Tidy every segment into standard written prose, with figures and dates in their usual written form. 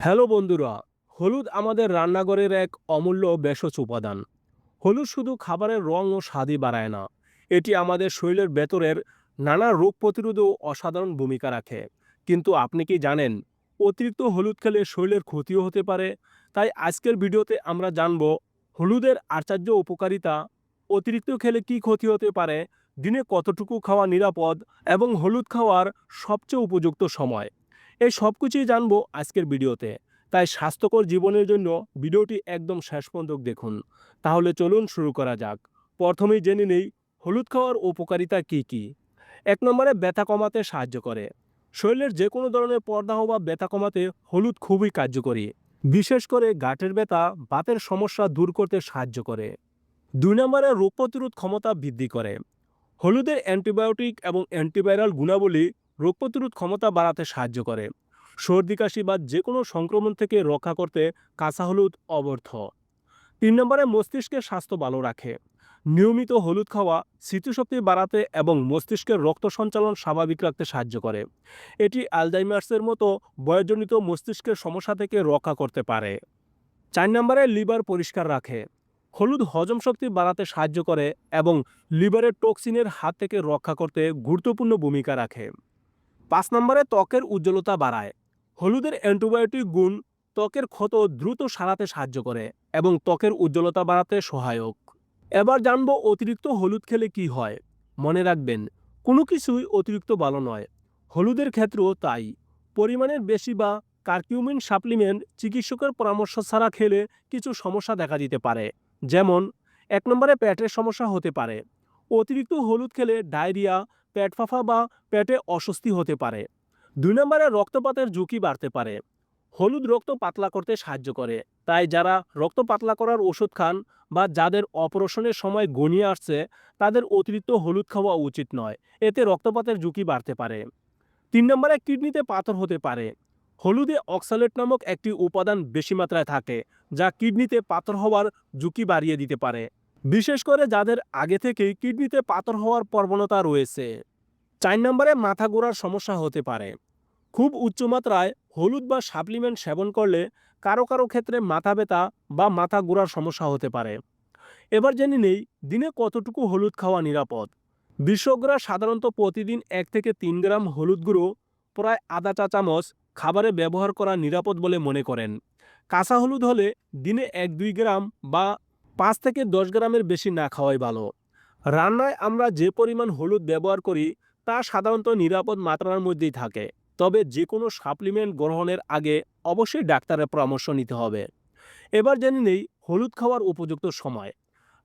Hello বন্ধুরা, হলুদ আমাদের রান্নাঘরের এক অমূল্য ভেষজ উপাদান। হলুদ শুধু খাবারের রং ও স্বাদই বাড়ায় না, এটি আমাদের শরীরের ভেতরের নানা রোগ প্রতিরোধেও অসাধারণ ভূমিকা রাখে। কিন্তু আপনি কি জানেন, অতিরিক্ত হলুদ খেলে শরীরের ক্ষতিও হতে পারে? তাই আজকের ভিডিওতে আমরা জানব হলুদের আশ্চর্য উপকারিতা, অতিরিক্ত খেলে কি ক্ষতি হতে পারে, দিনে কতটুকু খাওয়া নিরাপদ এবং হলুদ খাওয়ার সবচেয়ে উপযুক্ত সময়। এই সব কিছুই জানবো আজকের ভিডিওতে। তাই স্বাস্থ্যকর জীবনের জন্য ভিডিওটি একদম শেষ পর্যন্ত দেখুন। তাহলে চলুন শুরু করা যাক। প্রথমেই জেনে নেই হলুদ খাওয়ার উপকারিতা কি কি। 1 নম্বরে ব্যথা কমাতে সাহায্য করে। শরীরের যে কোনো ধরনের প্রদাহ বা ব্যথা কমাতে হলুদ খুবই কার্যকরী। বিশেষ করে গাঁটের ব্যথা, বাতের সমস্যা দূর করতে সাহায্য করে। 2 নম্বরে রোগ প্রতিরোধ ক্ষমতা বৃদ্ধি করে। হলুদের অ্যান্টিবায়োটিক এবং অ্যান্টিভাইরাল গুণাবলী রোগ প্রতিরোধ ক্ষমতা বাড়াতে সাহায্য করে। সর্দি কাশি বা যে কোনো সংক্রমণ থেকে রক্ষা করতে কাঁচা হলুদ অবর্থ। 3 নম্বরে মস্তিষ্কের স্বাস্থ্য ভালো রাখে। নিয়মিত হলুদ খাওয়া স্মৃতিশক্তি বাড়াতে এবং মস্তিষ্কের রক্ত সঞ্চালন স্বাভাবিক রাখতে সাহায্য করে। এটি আলজাইমার্সের মতো বয়োজনিত মস্তিষ্কের সমস্যা থেকে রক্ষা করতে পারে। 4 নম্বরে লিভার পরিষ্কার রাখে। হলুদ হজম শক্তি বাড়াতে সাহায্য করে এবং লিভারের টক্সিনের হাত থেকে রক্ষা করতে গুরুত্বপূর্ণ ভূমিকা রাখে। 5 নম্বরে ত্বকের উজ্জ্বলতা বাড়ায়। হলুদের অ্যান্টিবায়োটিক গুণ ত্বকের ক্ষত দ্রুত সারাতে সাহায্য করে এবং ত্বকের উজ্জ্বলতা বাড়াতে সহায়ক। এবার জানবো অতিরিক্ত হলুদ খেলে কি হয়। মনে রাখবেন, কোনো কিছুই অতিরিক্ত ভালো নয়। হলুদের ক্ষেত্রেও তাই। পরিমাণের বেশি বা কারকিউমিন সাপ্লিমেন্ট চিকিৎসকের পরামর্শ ছাড়া খেলে কিছু সমস্যা দেখা দিতে পারে। যেমন 1 নম্বরে পেটের সমস্যা হতে পারে। অতিরিক্ত হলুদ খেলে ডায়রিয়া, পেট ফাঁপা বা পেটে অস্বস্তি হতে পারে। 2 নম্বরে রক্তপাতের ঝুঁকি বাড়তে পারে। হলুদ রক্ত পাতলা করতে সাহায্য করে। তাই যারা রক্ত পাতলা করার ওষুধ খান বা যাদের অপারেশনের সময় ঘনিয়ে আসছে, তাদের অতিরিক্ত হলুদ খাওয়া উচিত নয়। এতে রক্তপাতের ঝুঁকি বাড়তে পারে। 3 নম্বরে কিডনিতে পাথর হতে পারে। হলুদে অক্সালেট নামক একটি উপাদান বেশি মাত্রায় থাকে, যা কিডনিতে পাথর হওয়ার ঝুঁকি বাড়িয়ে দিতে পারে, বিশেষ করে যাদের আগে থেকেই কিডনিতে পাথর হওয়ার প্রবণতা রয়েছে। 4 নম্বরে মাথা ঘোরার সমস্যা হতে পারে। খুব উচ্চমাত্রায় হলুদ বা সাপ্লিমেন্ট সেবন করলে কারো কারো ক্ষেত্রে মাথা ব্যথা বা মাথা ঘোরার সমস্যা হতে পারে। এবার জেনে নেই দিনে কতটুকু হলুদ খাওয়া নিরাপদ। বিশেষজ্ঞরা সাধারণত প্রতিদিন 1 থেকে 3 গ্রাম হলুদ গুঁড়ো, প্রায় আধা চা চামচ, খাবারে ব্যবহার করা নিরাপদ বলে মনে করেন। কাঁচা হলুদ হলে দিনে 1-2 গ্রাম বা 5 থেকে 10 গ্রামের বেশি না খাওয়াই ভালো। রান্নায় আমরা যে পরিমাণ হলুদ ব্যবহার করি তা সাধারণত নিরাপদ মাত্রার মধ্যেই থাকে। তবে যে কোনো সাপ্লিমেন্ট গ্রহণের আগে অবশ্যই ডাক্তারের পরামর্শ নিতে হবে। এবার জেনে নেই হলুদ খাওয়ার উপযুক্ত সময়।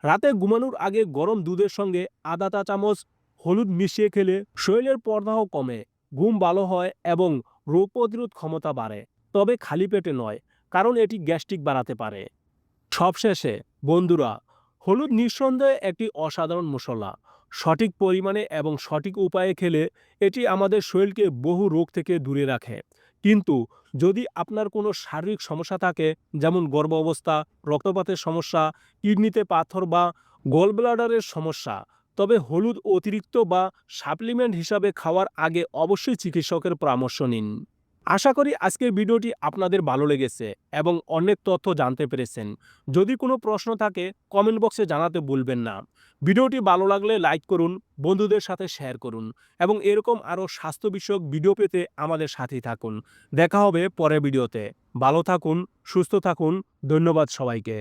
রাতে ঘুমানোর আগে গরম দুধের সঙ্গে আধা চা চামচ হলুদ মিশিয়ে খেলে শরীরের প্রদাহ কমে, ঘুম ভালো হয় এবং রোগ প্রতিরোধ ক্ষমতা বাড়ে। তবে খালি পেটে নয়, কারণ এটি গ্যাস্ট্রিক বাড়াতে পারে। সবশেষে বন্ধুরা, হলুদ নিঃসন্দেহে একটি অসাধারণ মশলা। সঠিক পরিমাণে এবং সঠিক উপায়ে খেলে এটি আমাদের শরীরকে বহু রোগ থেকে দূরে রাখে। কিন্তু যদি আপনার কোনো শারীরিক সমস্যা থাকে, যেমন গর্ভ অবস্থা, রক্তপাতের সমস্যা, কিডনিতে পাথর বা গলব্লাডারের সমস্যা, তবে হলুদ অতিরিক্ত বা সাপ্লিমেন্ট হিসাবে খাওয়ার আগে অবশ্যই চিকিৎসকের পরামর্শ নিন। আশা করি আজকের ভিডিওটি আপনাদের ভালো লেগেছে এবং অনেক তথ্য জানতে পেরেছেন। যদি কোনো প্রশ্ন থাকে কমেন্ট বক্সে জানাতে ভুলবেন না। ভিডিওটি ভালো লাগলে লাইক করুন, বন্ধুদের সাথে শেয়ার করুন এবং এরকম আরও স্বাস্থ্য বিষয়ক ভিডিও পেতে আমাদের সাথেই থাকুন। দেখা হবে পরের ভিডিওতে। ভালো থাকুন, সুস্থ থাকুন। ধন্যবাদ সবাইকে।